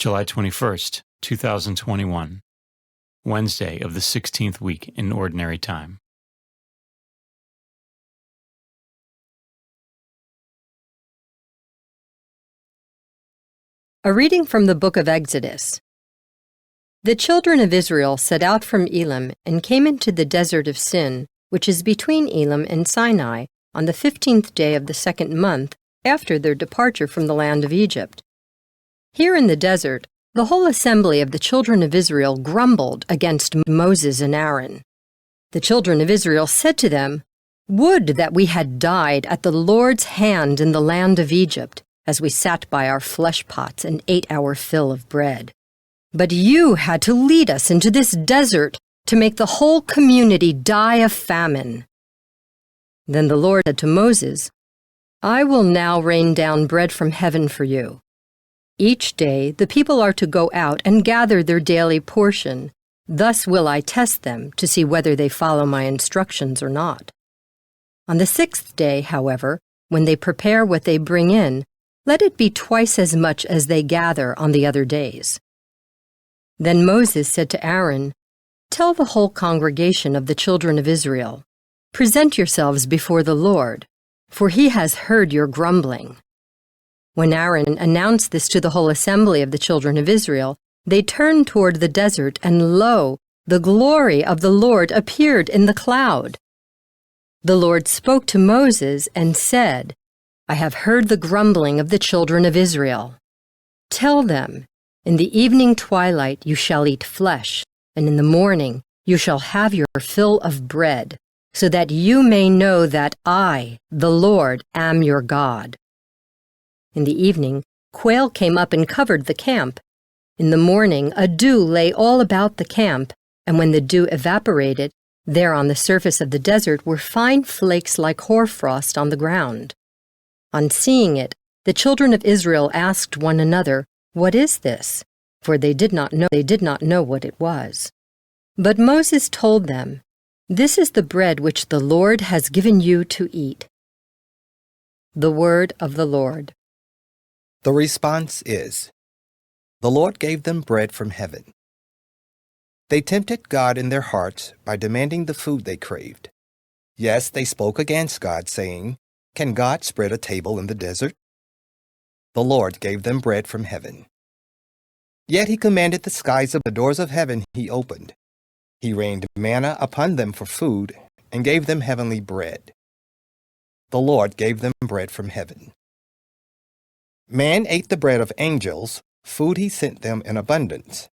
July 21st, 2021, Wednesday of the 16th week in Ordinary Time. A reading from the book of Exodus. The children of Israel set out from Elim and came into the desert of Sin, which is between Elim and Sinai, on the 15th day of the second month after their departure from the land of Egypt. Here in the desert, the whole assembly of the children of Israel grumbled against Moses and Aaron. The children of Israel said to them, "Would that we had died at the Lord's hand in the land of Egypt, as we sat by our flesh pots and ate our fill of bread. But you had to lead us into this desert to make the whole community die of famine." Then the Lord said to Moses, "I will now rain down bread from heaven for you. Each day the people are to go out and gather their daily portion. Thus will I test them to see whether they follow my instructions or not. On the sixth day, however, when they prepare what they bring in, let it be twice as much as they gather on the other days." Then Moses said to Aaron, "Tell the whole congregation of the children of Israel, 'Present yourselves before the Lord, for he has heard your grumbling.'" When Aaron announced this to the whole assembly of the children of Israel, they turned toward the desert, and lo, the glory of the Lord appeared in the cloud. The Lord spoke to Moses and said, "I have heard the grumbling of the children of Israel. Tell them, in the evening twilight you shall eat flesh, and in the morning you shall have your fill of bread, so that you may know that I, the Lord, am your God." In the evening, quail came up and covered the camp. In the morning, a dew lay all about the camp, and when the dew evaporated, there on the surface of the desert were fine flakes like hoarfrost on the ground. On seeing it, the children of Israel asked one another, "What is this?" For they did not know what it was. But Moses told them, "This is the bread which the Lord has given you to eat." The word of the Lord. The response is, "The Lord gave them bread from heaven." They tempted God in their hearts by demanding the food they craved. Yes, they spoke against God, saying, "Can God spread a table in the desert?" The Lord gave them bread from heaven. Yet he commanded the skies of the doors of heaven he opened. He rained manna upon them for food, and gave them heavenly bread. The Lord gave them bread from heaven. Man ate the bread of angels, food he sent them in abundance.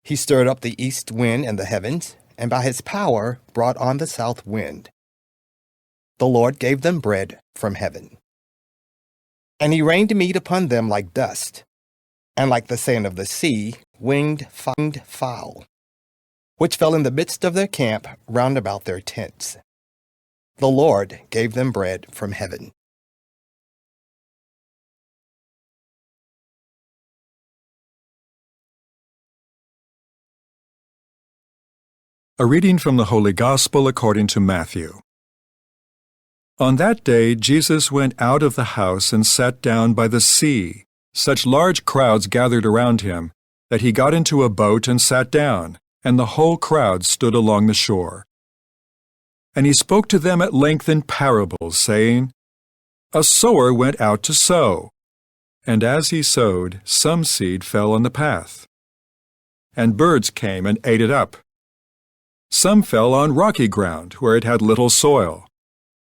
He stirred up the east wind in the heavens, and by his power brought on the south wind. The Lord gave them bread from heaven. And he rained meat upon them like dust, and like the sand of the sea, winged fowl, which fell in the midst of their camp round about their tents. The Lord gave them bread from heaven. A reading from the Holy Gospel according to Matthew. On that day Jesus went out of the house and sat down by the sea. Such large crowds gathered around him that he got into a boat and sat down, and the whole crowd stood along the shore. And he spoke to them at length in parables, saying, "A sower went out to sow, and as he sowed, some seed fell on the path, and birds came and ate it up. Some fell on rocky ground, where it had little soil.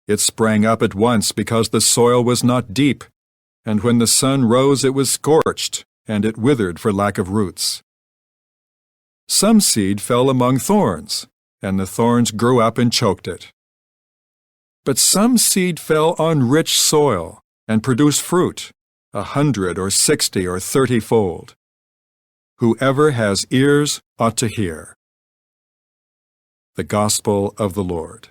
It sprang up at once because the soil was not deep, and when the sun rose it was scorched, and it withered for lack of roots. Some seed fell among thorns, and the thorns grew up and choked it. But some seed fell on rich soil, and produced fruit, 100 or 60 or 30-fold. Whoever has ears ought to hear." The Gospel of the Lord.